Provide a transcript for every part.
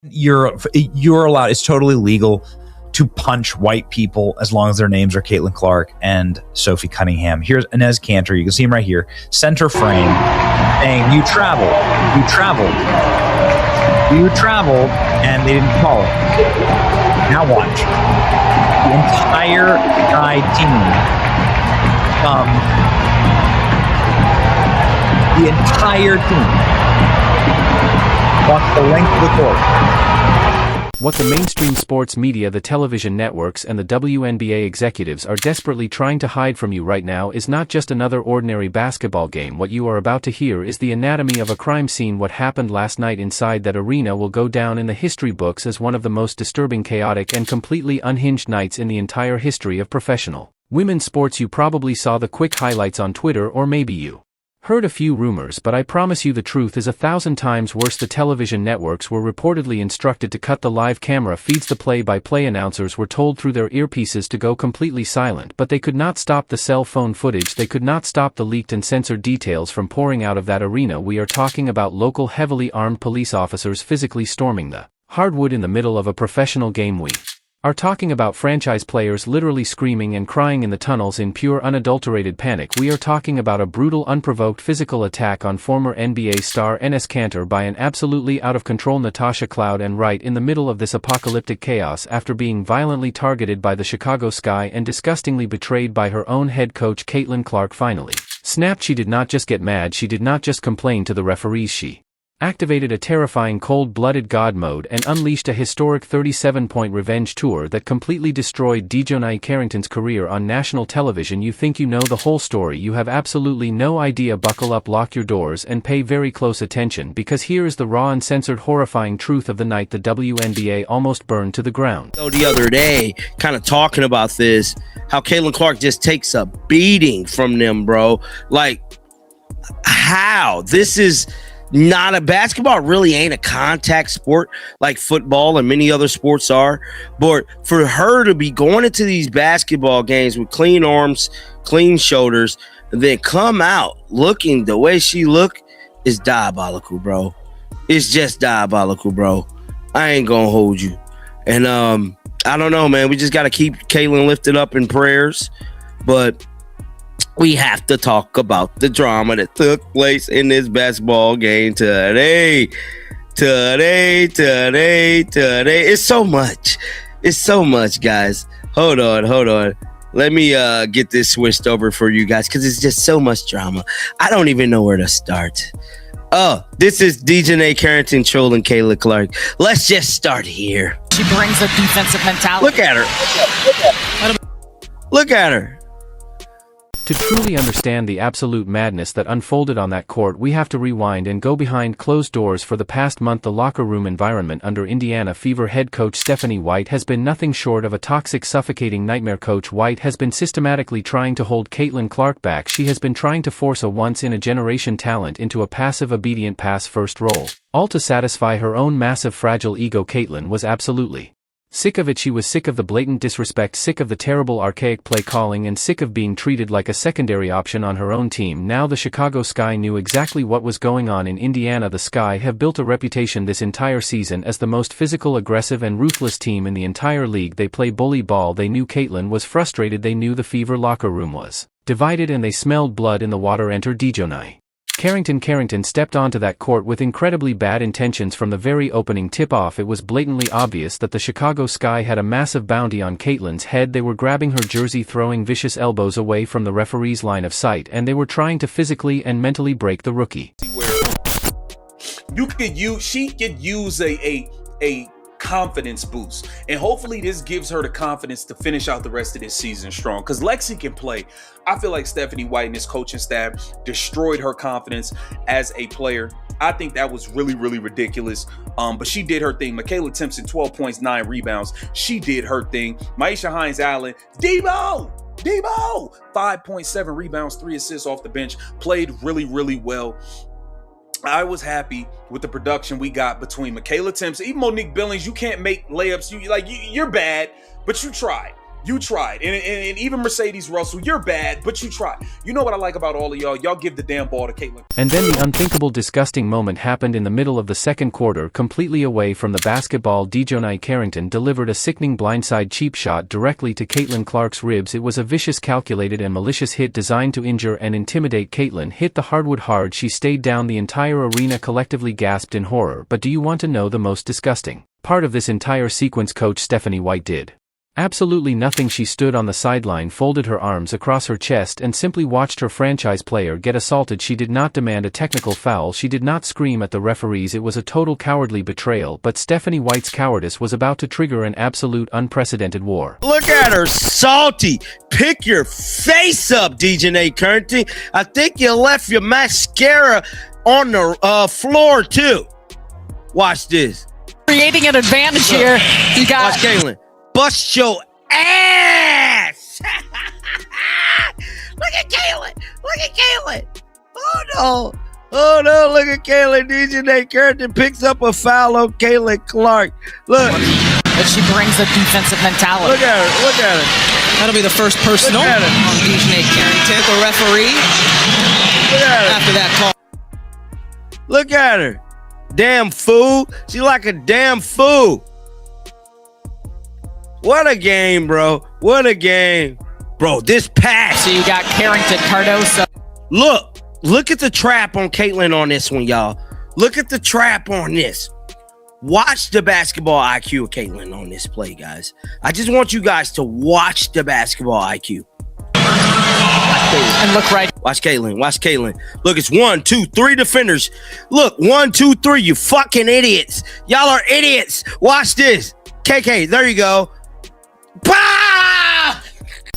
You're allowed. It's totally legal to punch white people as long as their names are Caitlin Clark and Sophie Cunningham. Here's Inez Cantor. You can see him right here. Center frame saying, you traveled, and they didn't call it. Now watch. The entire Sky team, the entire team walks the length of the court. What the mainstream sports media, the television networks, and the WNBA executives are desperately trying to hide from you right now is not just another ordinary basketball game. What you are about to hear is the anatomy of a crime scene. What happened last night inside that arena will go down in the history books as one of the most disturbing, chaotic, and completely unhinged nights in the entire history of professional women's sports. You probably saw the quick highlights on Twitter, or maybe you heard a few rumors, but I promise you the truth is 1,000 times worse. The television networks were reportedly instructed to cut the live camera feeds. The play-by-play announcers were told through their earpieces to go completely silent, but they could not stop the cell phone footage. They could not stop the leaked and censored details from pouring out of that arena. We are talking about local heavily armed police officers physically storming the hardwood in the middle of a professional game. We are talking about franchise players literally screaming and crying in the tunnels in pure unadulterated panic. We are talking about a brutal, unprovoked physical attack on former NBA star Inez Cantor by an absolutely out-of-control Natasha Cloud, and right in the middle of this apocalyptic chaos, after being violently targeted by the Chicago Sky and disgustingly betrayed by her own head coach Caitlin Clark, finally snapped. She did not just get mad, she did not just complain to the referees, she activated a terrifying cold-blooded God mode and unleashed a historic 37-point revenge tour that completely destroyed Dejonae Carrington's career on national television. You think you know the whole story? You have absolutely no idea. Buckle up, lock your doors, and pay very close attention, because here is the raw, uncensored, horrifying truth of the night the WNBA almost burned to the ground. So the other day, kind of talking about this, how Caitlin Clark just takes a beating from them, bro. Like, how? This is not a basketball, really ain't a contact sport like football and many other sports are. But for her to be going into these basketball games with clean arms, clean shoulders, and then come out looking the way she look is diabolical, bro. It's just diabolical, bro. I ain't gonna hold you. And I don't know, man. We just got to keep Caitlin lifted up in prayers. But we have to talk about the drama that took place in this basketball game today. It's so much. It's so much, guys. Hold on. Let me get this switched over for you guys, because it's just so much drama. I don't even know where to start. Oh, this is Dejonae Carrington trolling Caitlin Clark. Let's just start here. She brings a defensive mentality. Look at her. Look at her. To truly understand the absolute madness that unfolded on that court, we have to rewind and go behind closed doors. For the past month, the locker room environment under Indiana Fever head coach Stephanie White has been nothing short of a toxic, suffocating nightmare. Coach White has been systematically trying to hold Caitlin Clark back. She has been trying to force a once-in-a-generation talent into a passive, obedient pass-first role, all to satisfy her own massive, fragile ego. Caitlin was absolutely sick of it. She was sick of the blatant disrespect, sick of the terrible, archaic play calling, and sick of being treated like a secondary option on her own team. Now the Chicago Sky knew exactly what was going on in Indiana. The Sky have built a reputation this entire season as the most physical, aggressive, and ruthless team in the entire league. They play bully ball. They knew Caitlin was frustrated. They knew the Fever locker room was divided, and they smelled blood in the water. Enter Dejonae Carrington stepped onto that court with incredibly bad intentions from the very opening tip-off. It was blatantly obvious that the Chicago Sky had a massive bounty on Caitlin's head. They were grabbing her jersey, throwing vicious elbows away from the referee's line of sight, and they were trying to physically and mentally break the rookie. She could use a confidence boost, and hopefully this gives her the confidence to finish out the rest of this season strong, because Lexi can play. I feel like Stephanie White and his coaching staff destroyed her confidence as a player. I think that was really, really ridiculous. But she did her thing. Michaela Timpson, 12 points, 9 rebounds. She did her thing. Maisha Hines-Allen, Debo, 5.7 rebounds, 3 assists off the bench. Played really, really well. I was happy with the production we got between Michaela Timpson, even Monique Billings. You can't make layups. You're bad, but you tried. You tried. And even Mercedes Russell, you're bad, but you tried. You know what I like about all of y'all? Y'all give the damn ball to Caitlin. And then the unthinkable disgusting moment happened in the middle of the second quarter. Completely away from the basketball, Dejounte Carrington delivered a sickening blindside cheap shot directly to Caitlin Clark's ribs. It was a vicious, calculated and malicious hit designed to injure and intimidate Caitlin. Hit the hardwood hard. She stayed down. The entire arena collectively gasped in horror. But do you want to know the most disgusting part of this entire sequence? Coach Stephanie White did absolutely nothing. She stood on the sideline, folded her arms across her chest, and simply watched her franchise player get assaulted. She did not demand a technical foul. She did not scream at the referees. It was a total cowardly betrayal, but Stephanie White's cowardice was about to trigger an absolute unprecedented war. Look at her, salty. Pick your face up, Dejounte Carrington. I think you left your mascara on the floor, too. Watch this. Creating an advantage here. You got Watch Caitlin. Bust your ass! Look at Caitlin! Look at Caitlin! Oh no! Oh no! Look at Caitlin. Dejounte Carrington picks up a foul on Caitlin Clark. Look! But she brings a defensive mentality. Look at her! Look at her! That'll be the first personal on Dejounte Carrington, the referee. Look at her! After that call. Look at her! Damn fool! She like a damn fool. What a game, bro. What a game. Bro, this pass. So you got Carrington, Cardoso. Look at the trap on Caitlin on this one, y'all. Look at the trap on this. Watch the basketball IQ of Caitlin on this play, guys. I just want you guys to watch the basketball IQ. And look right. Watch Caitlin. Watch Caitlin. Look, it's 1, 2, 3 defenders. Look, 1, 2, 3. You fucking idiots. Y'all are idiots. Watch this. KK, there you go. Bah!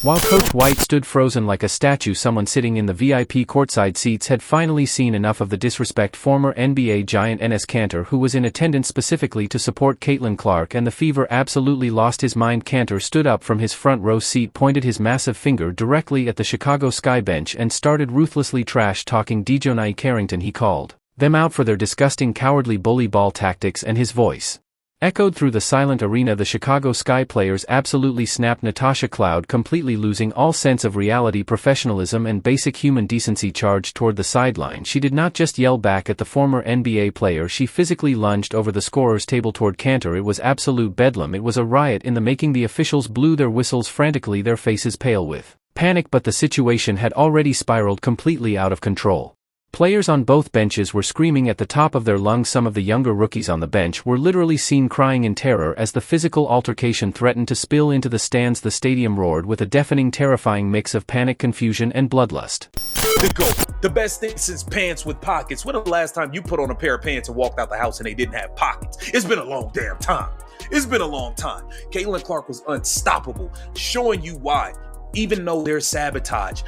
While Coach White stood frozen like a statue, someone sitting in the VIP courtside seats had finally seen enough of the disrespect. Former NBA giant Enes Kanter, who was in attendance specifically to support Caitlin Clark, and the Fever absolutely lost his mind. Kanter stood up from his front row seat, pointed his massive finger directly at the Chicago Sky bench, and started ruthlessly trash-talking Dejounte Carrington. He called them out for their disgusting, cowardly bully ball tactics, and his voice echoed through the silent arena. The Chicago Sky players absolutely snapped. Natasha Cloud, completely losing all sense of reality, professionalism, and basic human decency, charged toward the sideline. She did not just yell back at the former NBA player, she physically lunged over the scorer's table toward Kanter. It was absolute bedlam. It was a riot in the making. The officials blew their whistles frantically, their faces pale with panic, but the situation had already spiraled completely out of control. Players on both benches were screaming at the top of their lungs. Some of the younger rookies on the bench were literally seen crying in terror as the physical altercation threatened to spill into the stands. The stadium roared with a deafening, terrifying mix of panic, confusion, and bloodlust. The GOAT. The best thing since pants with pockets. When the last time you put on a pair of pants and walked out the house and they didn't have pockets? It's been a long damn time. It's been a long time. Caitlin Clark was unstoppable, showing you why. Even though there's sabotage.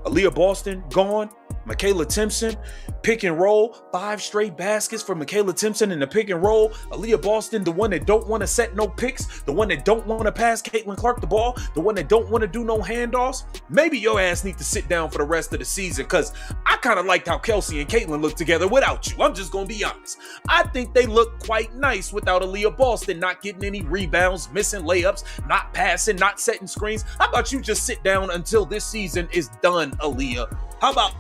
Aaliyah Boston, gone. Michaela Timpson, pick and roll, 5 straight baskets for Michaela Timpson in the pick and roll. Aaliyah Boston, the one that don't want to set no picks, the one that don't want to pass Caitlin Clark the ball, the one that don't want to do no handoffs. Maybe your ass need to sit down for the rest of the season, because I kind of liked how Kelsey and Caitlin look together without you. I'm just going to be honest. I think they look quite nice without Aaliyah Boston not getting any rebounds, missing layups, not passing, not setting screens. How about you just sit down until this season is done, Aaliyah? How about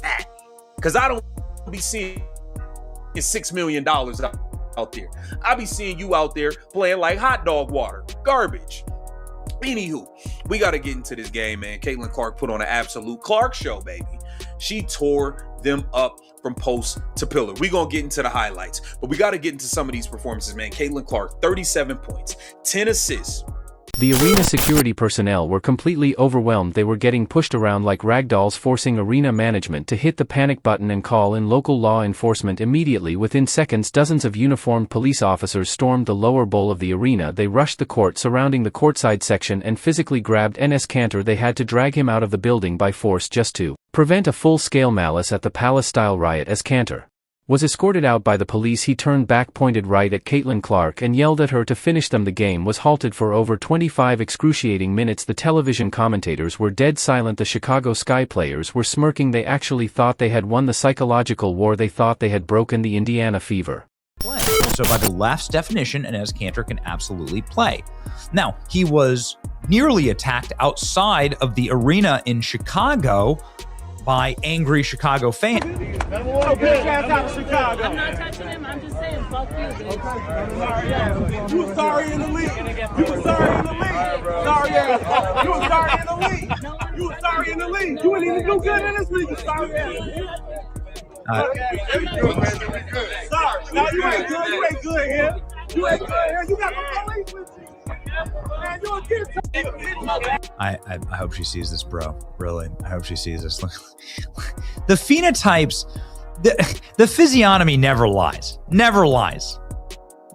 that? Because I don't be seeing $6 million out there. I be seeing you out there playing like hot dog water, garbage. Anywho, we got to get into this game, man. Caitlin Clark put on an absolute Clark show, baby. She tore them up from post to pillar. We're going to get into the highlights, but we got to get into some of these performances, man. Caitlin Clark, 37 points, 10 assists. The arena security personnel were completely overwhelmed. They were getting pushed around like ragdolls, forcing arena management to hit the panic button and call in local law enforcement immediately. Within seconds, dozens of uniformed police officers stormed the lower bowl of the arena. They rushed the court surrounding the courtside section and physically grabbed Enes Kanter. They had to drag him out of the building by force just to prevent a full-scale malice at the palace-style riot. As Kanter was escorted out by the police, he turned back, pointed right at Caitlin Clark, and yelled at her to finish them. The game was halted for over 25 excruciating minutes. The television commentators were dead silent. The Chicago Sky players were smirking. They actually thought they had won the psychological war. They thought they had broken the Indiana Fever. So by the left's definition, Enes Kanter can absolutely play. Now, he was nearly attacked outside of the arena in Chicago by angry Chicago fans. I'm not touching him. I'm just saying, fuck you, bitch. You were sorry in the league. You were sorry in the league. Sorry ass. You were sorry in the league. You were sorry in the league. You didn't even do good in this league. Sorry ass. Sorry. No, you ain't good. You ain't good here. You ain't good here. You got the police with you. Man, you're a kid. I hope she sees this, bro. Really, I hope she sees this. The phenotypes, the physiognomy never lies. Never lies.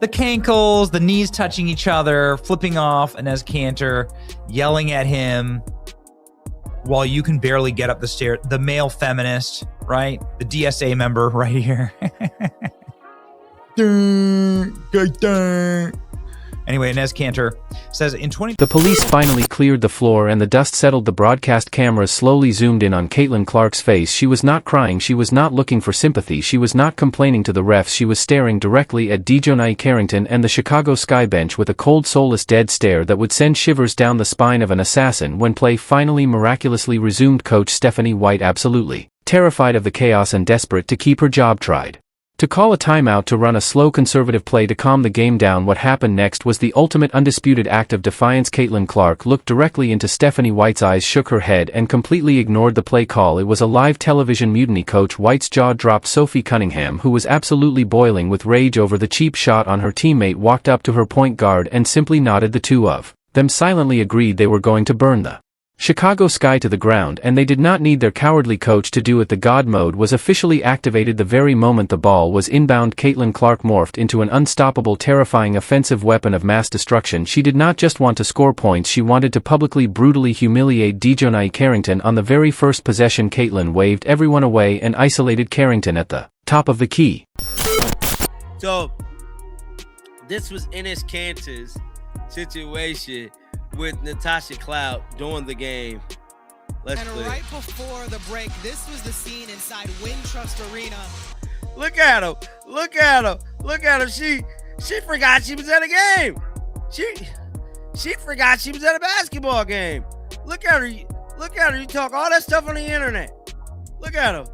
The cankles, the knees touching each other, flipping off Enes Kanter, yelling at him while you can barely get up the stairs. The male feminist, right? The DSA member right here. Anyway, Enes Kanter says in 20... The police finally cleared the floor and the dust settled. The broadcast cameras slowly zoomed in on Caitlin Clark's face. She was not crying. She was not looking for sympathy. She was not complaining to the refs. She was staring directly at Dejounte Carrington and the Chicago Sky bench with a cold, soulless, dead stare that would send shivers down the spine of an assassin. When play finally miraculously resumed, Coach Stephanie White absolutely terrified of the chaos and desperate to keep her job tried to call a timeout to run a slow conservative play to calm the game down. What happened next was the ultimate undisputed act of defiance. Caitlin Clark looked directly into Stephanie White's eyes, shook her head, and completely ignored the play call. It was a live television mutiny. Coach White's jaw dropped. Sophie Cunningham, who was absolutely boiling with rage over the cheap shot on her teammate, walked up to her point guard and simply nodded. The two of them silently agreed they were going to burn the Chicago Sky to the ground, and they did not need their cowardly coach to do it. The God mode was officially activated the very moment the ball was inbound. Caitlin Clark morphed into an unstoppable, terrifying offensive weapon of mass destruction. She did not just want to score points, she wanted to publicly, brutally humiliate Dejounte Carrington on the very first possession. Caitlin waved everyone away and isolated Carrington at the top of the key. So, this was Enes Kanter's situation with Natasha Cloud during the game. Let's And right before the break, this was the scene inside Wintrust Arena. Look at him. Look at him. Look at him. She forgot she was at a game. She forgot she was at a basketball game. Look at her. Look at her. You talk all that stuff on the internet. Look at him.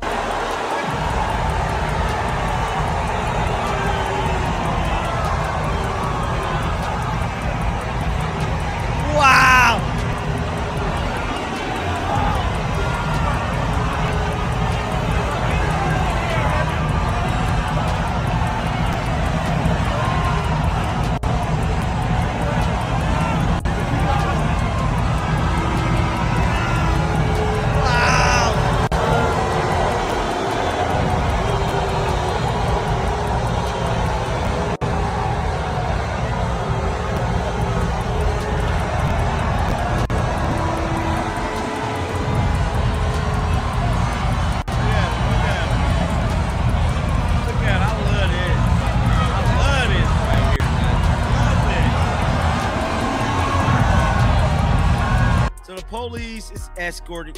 Wow. Police is escorting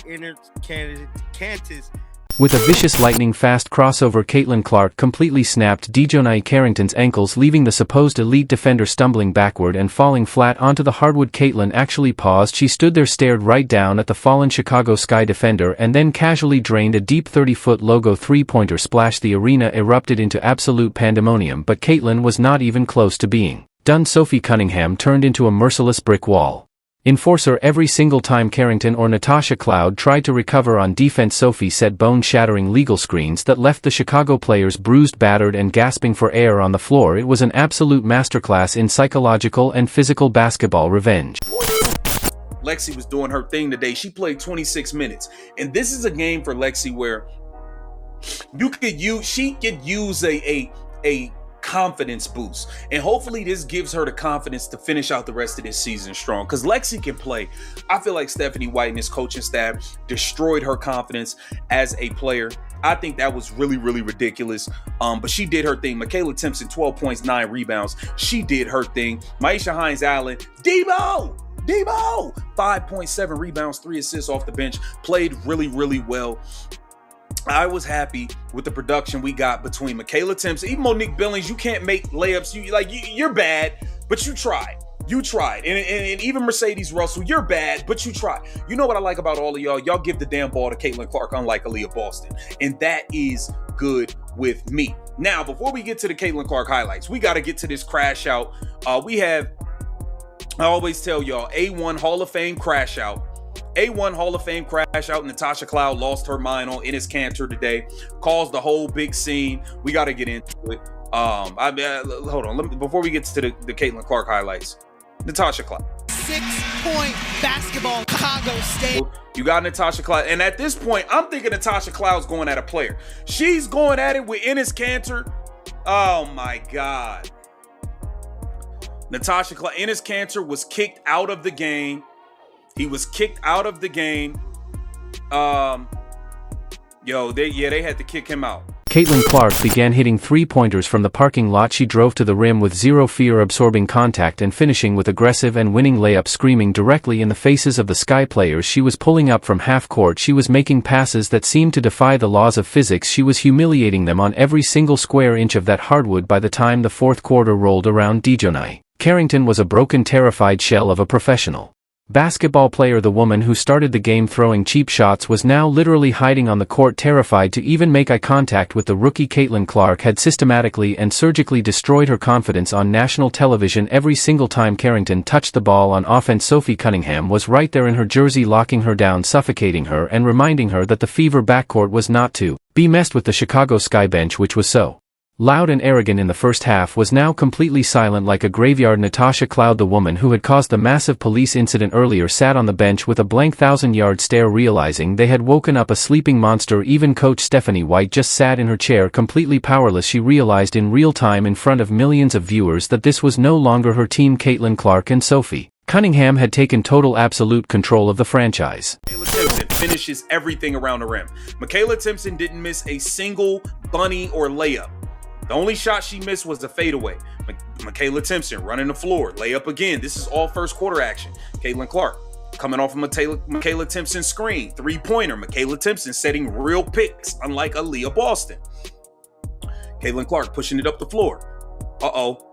Cantus. With a vicious lightning-fast crossover, Caitlin Clark completely snapped Dejounte Carrington's ankles, leaving the supposed elite defender stumbling backward and falling flat onto the hardwood. Caitlin actually paused. She stood there, stared right down at the fallen Chicago Sky defender, and then casually drained a deep 30-foot logo three-pointer. Splash! The arena erupted into absolute pandemonium, but Caitlin was not even close to being done. Sophie Cunningham turned into a merciless brick wall. Enforcer every single time Carrington or Natasha Cloud tried to recover on defense. Sophie set bone-shattering legal screens that left the Chicago players bruised, battered, and gasping for air on the floor. It was an absolute masterclass in psychological and physical basketball revenge. Lexi was doing her thing today. She played 26 minutes. And this is a game for Lexi where she could use a confidence boost, and hopefully this gives her the confidence to finish out the rest of this season strong, because Lexi can play. I feel like Stephanie White and his coaching staff destroyed her confidence as a player. I think that was really, really ridiculous. But she did her thing. Michaela Timpson, 12 points, 9 rebounds. She did her thing. Maisha Hines-Allen, Debo, 5.7 rebounds, 3 assists off the bench. Played really, really well. I was happy with the production we got between Michaela Timpson, even Monique Billings. You can't make layups. You're bad, but you tried. You tried. And even Mercedes Russell, you're bad, but you tried. You know what I like about all of y'all? Y'all give the damn ball to Caitlin Clark, unlike Aaliyah Boston. And that is good with me. Now, before we get to the Caitlin Clark highlights, we got to get to this crash out. I always tell y'all, A1 Hall of Fame crash out. A1 Hall of Fame crash out. Natasha Cloud lost her mind on Enes Kanter today. Caused the whole big scene. We got to get into it. Hold on. Before we get to the Caitlin Clark highlights. Natasha Cloud. 6-point basketball, Chicago State. You got Natasha Cloud. And at this point, I'm thinking Natasha Cloud's going at a player. She's going at it with Enes Kanter. Oh, my God. Natasha Cloud. Enes Kanter was kicked out of the game. He was kicked out of the game. They had to kick him out. Caitlin Clark began hitting three-pointers from the parking lot. She drove to the rim with zero fear, absorbing contact and finishing with aggressive and winning layups, screaming directly in the faces of the Sky players. She was pulling up from half court. She was making passes that seemed to defy the laws of physics. She was humiliating them on every single square inch of that hardwood. By the time the fourth quarter rolled around, Dejounte Carrington was a broken, terrified shell of a professional basketball player. The woman who started the game throwing cheap shots was now literally hiding on the court, terrified to even make eye contact with the rookie. Caitlin Clark had systematically and surgically destroyed her confidence on national television every single time Carrington touched the ball on offense. Sophie Cunningham was right there in her jersey, locking her down, suffocating her, and reminding her that the Fever backcourt was not to be messed with. The Chicago Sky bench, which was so loud and arrogant in the first half, was now completely silent like a graveyard. Natasha Cloud, the woman who had caused the massive police incident earlier, sat on the bench with a blank 1,000-yard stare, realizing they had woken up a sleeping monster. Even coach Stephanie White just sat in her chair, completely powerless. She realized in real time, in front of millions of viewers, that this was no longer her team. Caitlin Clark and Sophie Cunningham had taken total, absolute control of the franchise. Michaela Timpson finishes everything around the rim. Michaela Timpson didn't miss a single bunny or layup. The only shot she missed was the fadeaway. Michaela Timpson running the floor, layup again. This is all first quarter action. Caitlin Clark coming off of Michaela Timpson's screen, three-pointer. Michaela Timpson setting real picks, unlike Aaliyah Boston. Caitlin Clark pushing it up the floor.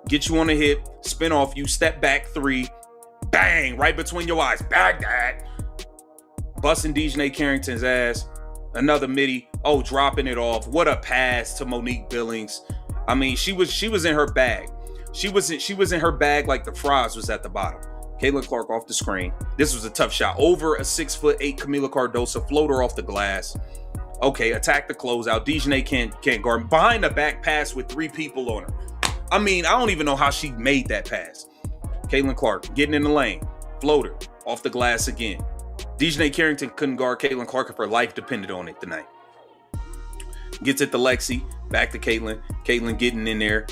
Get you on the hip, spin off you, step back three, bang, right between your eyes. Bag that. Busting Dejounte Carrington's ass. Another midi. Dropping it off. What a pass to Monique Billings. I mean, she was in her bag. She was in her bag like the fries was at the bottom. Caitlin Clark off the screen. This was a tough shot. Over a 6'8" Camila Cardoso floater off the glass. Okay, attack the closeout. Dejounte can't guard. Behind the back pass with three people on her. I mean, I don't even know how she made that pass. Caitlin Clark getting in the lane. Floater off the glass again. Dejounte Carrington couldn't guard Caitlin Clark if her life depended on it tonight. Gets it to Lexi. Back to Caitlin. Caitlin getting in there.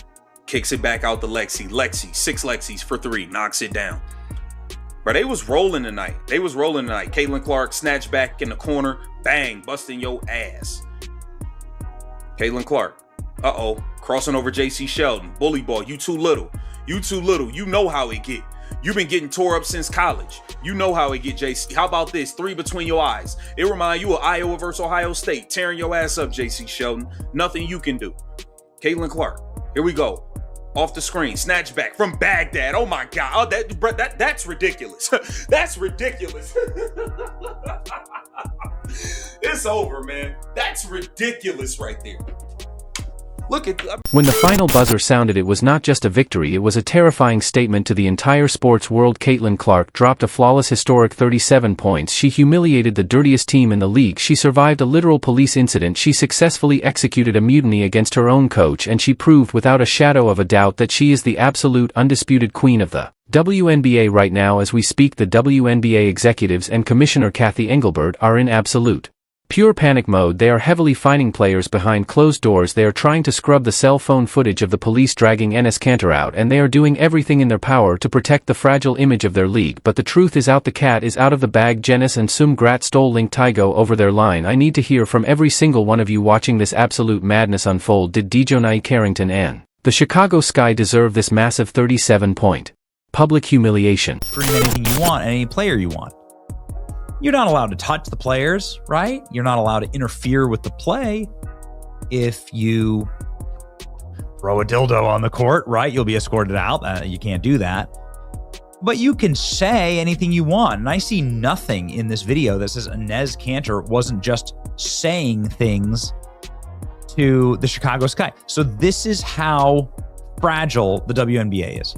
Kicks it back out to Lexi. Lexi, 6 Lexis for 3. Knocks it down. But they was rolling tonight. Caitlin Clark snatched back in the corner. Bang. Busting your ass. Caitlin Clark. Crossing over JC Sheldon. Bully ball. You too little. You know how it get. You've been getting tore up since college. You know how it get, JC. How about this? 3 between your eyes. It remind you of Iowa versus Ohio State. Tearing your ass up, JC Sheldon. Nothing you can do. Caitlin Clark. Here we go. Off the screen. Snatch back from Baghdad. Oh my God. That's ridiculous. That's ridiculous. It's over, man. That's ridiculous right there. Look at When the final buzzer sounded, it was not just a victory, it was a terrifying statement to the entire sports world. Caitlin Clark dropped a flawless, historic 37 points. She humiliated the dirtiest team in the league. She survived a literal police incident. She successfully executed a mutiny against her own coach, and she proved without a shadow of a doubt that she is the absolute, undisputed queen of the WNBA. Right now, as we speak, the WNBA executives and Commissioner Kathy Engelbert are in absolute pure panic mode. They are heavily fining players behind closed doors. They are trying to scrub the cell phone footage of the police dragging Enes Kanter out, and they are doing everything in their power to protect the fragile image of their league. But the truth is out. The cat is out of the bag. Janice and Sum Grat stole Link Tygo over their line. I need to hear from every single one of you watching this absolute madness unfold. Did Dejounte Carrington and the Chicago Sky deserve this massive 37-point public humiliation? Bring anything you want, any player you want. You're not allowed to touch the players, right? You're not allowed to interfere with the play. If you throw a dildo on the court, right, you'll be escorted out. You can't do that. But you can say anything you want. And I see nothing in this video that says Enes Kanter wasn't just saying things to the Chicago Sky. So this is how fragile the WNBA is.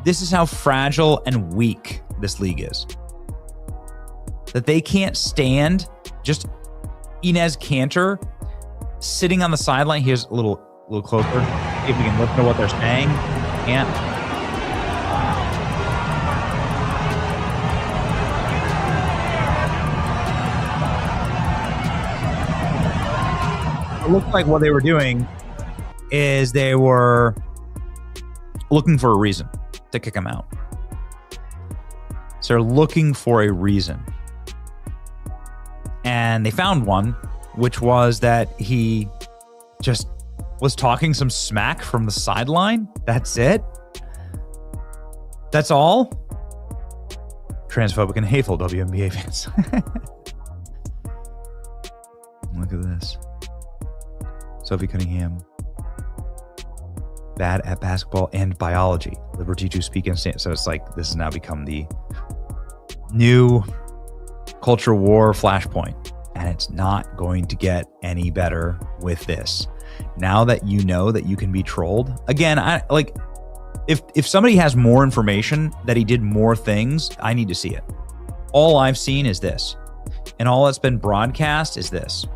This is how fragile and weak this league is. That they can't stand just Enes Kanter sitting on the sideline. Here's a little closer. See if we can listen to what they're saying. Can't. It looked like what they were doing is they were looking for a reason to kick him out. So they're looking for a reason. And they found one, which was that he just was talking some smack from the sideline. That's it. That's all. Transphobic and hateful WNBA fans. Look at this. Sophie Cunningham. Bad at basketball and biology. Liberty to speak and stand. So it's like this has now become the new culture war flashpoint. And it's not going to get any better with this. Now that you know that you can be trolled. Again, if somebody has more information that he did more things, I need to see it. All I've seen is this. And all that's been broadcast is this.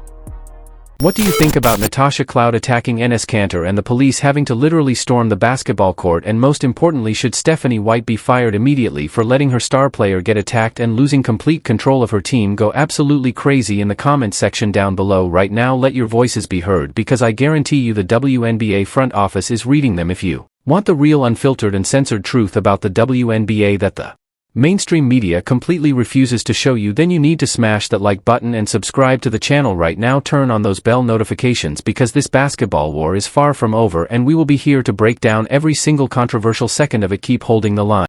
What do you think about Natasha Cloud attacking Enes Kanter and the police having to literally storm the basketball court, and most importantly, should Stephanie White be fired immediately for letting her star player get attacked and losing complete control of her team? Go absolutely crazy in the comments section down below right now. Let your voices be heard, because I guarantee you the WNBA front office is reading them. If you want the real, unfiltered and censored truth about the WNBA that the mainstream media completely refuses to show you, then you need to smash that like button and subscribe to the channel right now. Turn on those bell notifications, because this basketball war is far from over and we will be here to break down every single controversial second of it. Keep holding the line.